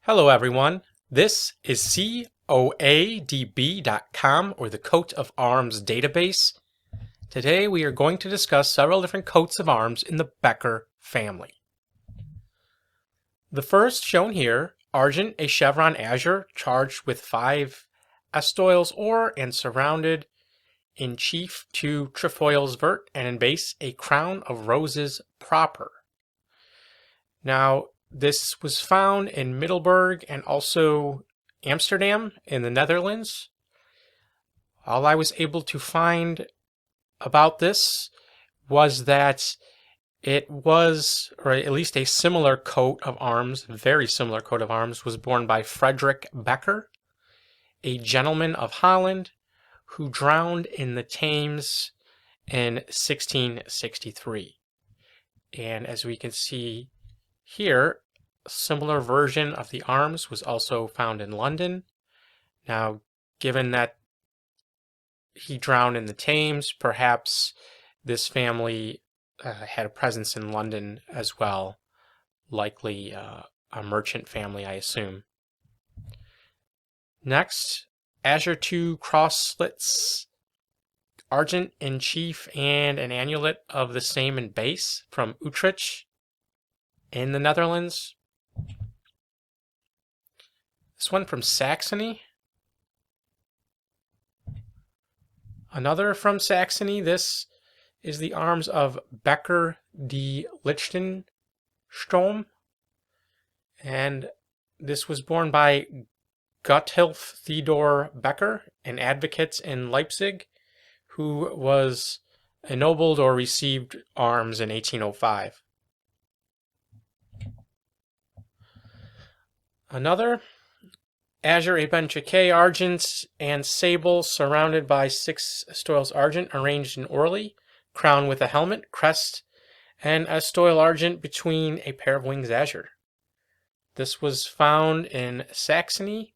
Hello everyone, this is coadb.com, or the Coat of Arms database. Today we are going to discuss several different coats of arms in the Becker family. The first shown here, Argent, a chevron azure charged with 5 estoiles or and surrounded in chief 2 trefoils vert, and in base a crown of roses proper. Now, this was found in Middelburg and also Amsterdam in the Netherlands. All I was able to find about this was that it was, or at least a similar coat of arms, very similar coat of arms, was borne by Frederick Becker, a gentleman of Holland who drowned in the Thames in 1663. And as we can see here, a similar version of the arms was also found in London. Now, given that he drowned in the Thames, perhaps this family had a presence in London as well, likely a merchant family, I assume. Next, Azure 2 crosslets, Argent in chief and an annulet of the same in base from Utrecht in the Netherlands. This one from Saxony. Another from Saxony. This is the arms of Becker de Lichtenströhm, and this was borne by Gotthelf Theodor Becker, an advocate in Leipzig, who was ennobled or received arms in 1805. Another, Azure, a bench Argent and sable surrounded by 6 estoiles Argent arranged in orly, crown with a helmet, crest, and estoile Argent between a pair of wings Azure. This was found in Saxony,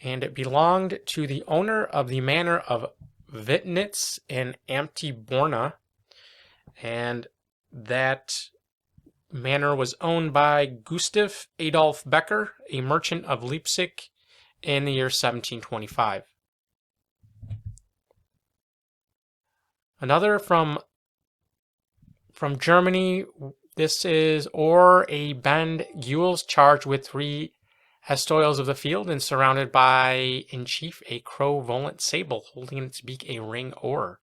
and it belonged to the owner of the manor of Witnitz in Amsterdam, and that manor was owned by Gustav Adolf Becker, a merchant of Leipzig, in the year 1725. Another from Germany, this is or a bend gules charged with 3 estoiles of the field and surrounded by, in chief, a crow volant sable holding in its beak a ring oar.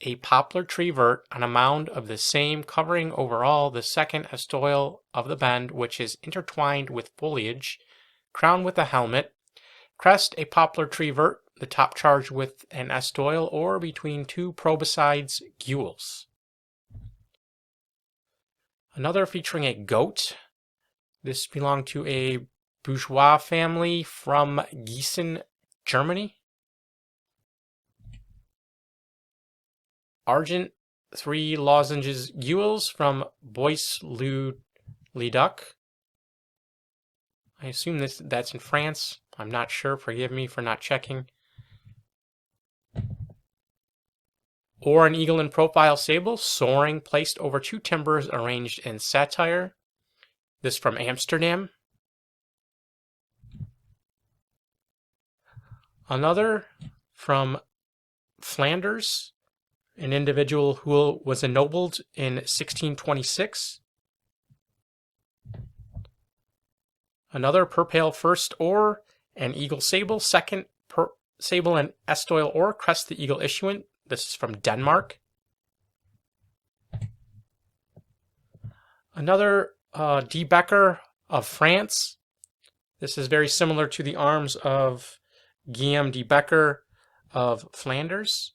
A poplar tree vert on a mound of the same covering over all the second estoile of the bend, which is intertwined with foliage, crowned with a helmet, crest a poplar tree vert, the top charged with an estoile or between 2 proboscides gules. Another featuring a goat. This belonged to a bourgeois family from Gießen, Germany. Argent 3 lozenges gules from Bois-le-Duc. I assume that's in France. I'm not sure. Forgive me for not checking. Or an eagle in profile sable, soaring, placed over 2 timbers arranged in satire. This from Amsterdam. Another from Flanders, an individual who was ennobled in 1626. Another purpale first or an eagle sable, second sable and estoile or, crest the eagle issuant. This is from Denmark. Another de Becker of France. This is very similar to the arms of Guillaume de Becker of Flanders.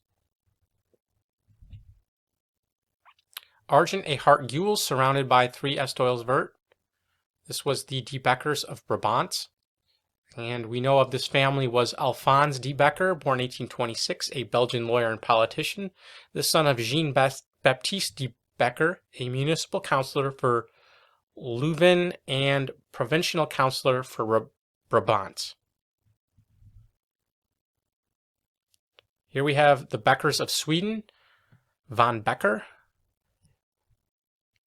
Argent, a heart gules surrounded by 3 estoiles vert. This was the de Beckers of Brabant. And we know of this family was Alphonse de Becker, born 1826, a Belgian lawyer and politician, the son of Jean-Baptiste de Becker, a municipal councillor for Leuven and provincial councillor for Brabant. Here we have the Beckers of Sweden, von Becker.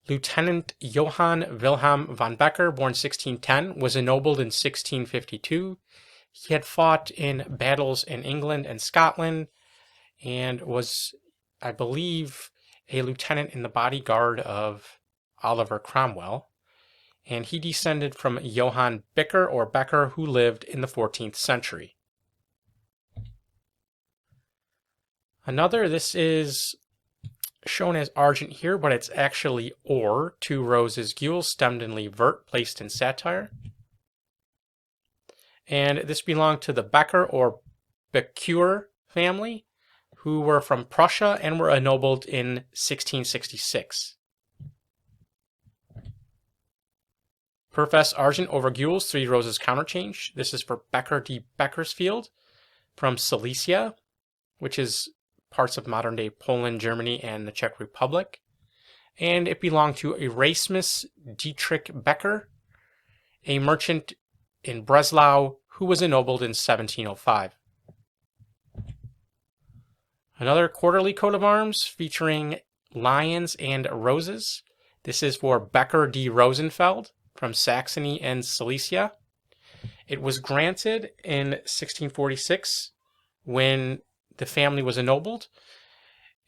Lieutenant Johann Wilhelm von Becker, born 1610, was ennobled in 1652. He had fought in battles in England and Scotland and was, I believe, a lieutenant in the bodyguard of Oliver Cromwell. And he descended from Johann Becker or Becker, who lived in the 14th century. This is shown as argent here, but it's actually or, 2 roses, gules, stemmed in leaf, vert, placed in satire. And this belonged to the Becker or Becker family, who were from Prussia and were ennobled in 1666. Perfess argent over gules, 3 roses counterchange. This is for Becker de Bechersfield from Silesia, which is parts of modern-day Poland, Germany, and the Czech Republic. And it belonged to Erasmus Dietrich Becker, a merchant in Breslau who was ennobled in 1705. Another quarterly coat of arms featuring lions and roses. This is for Becker de Rosenfeld from Saxony and Silesia. It was granted in 1646 when the family was ennobled,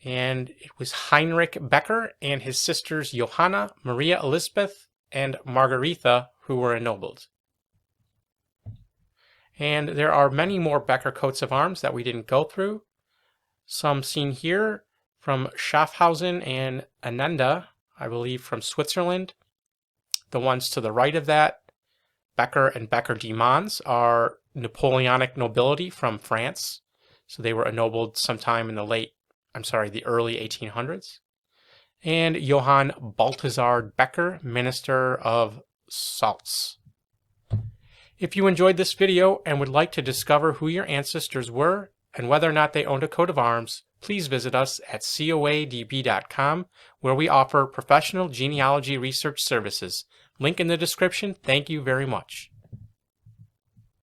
and it was Heinrich Becker and his sisters Johanna, Maria Elizabeth, and Margaretha who were ennobled. And there are many more Becker coats of arms that we didn't go through. Some seen here from Schaffhausen and Anenda, I believe from Switzerland. The ones to the right of that, Becker and Becker de Mons, are Napoleonic nobility from France. So they were ennobled sometime in the early 1800s. And Johann Balthasar Becker, Minister of Salts. If you enjoyed this video and would like to discover who your ancestors were and whether or not they owned a coat of arms, please visit us at coadb.com, where we offer professional genealogy research services. Link in the description. Thank you very much.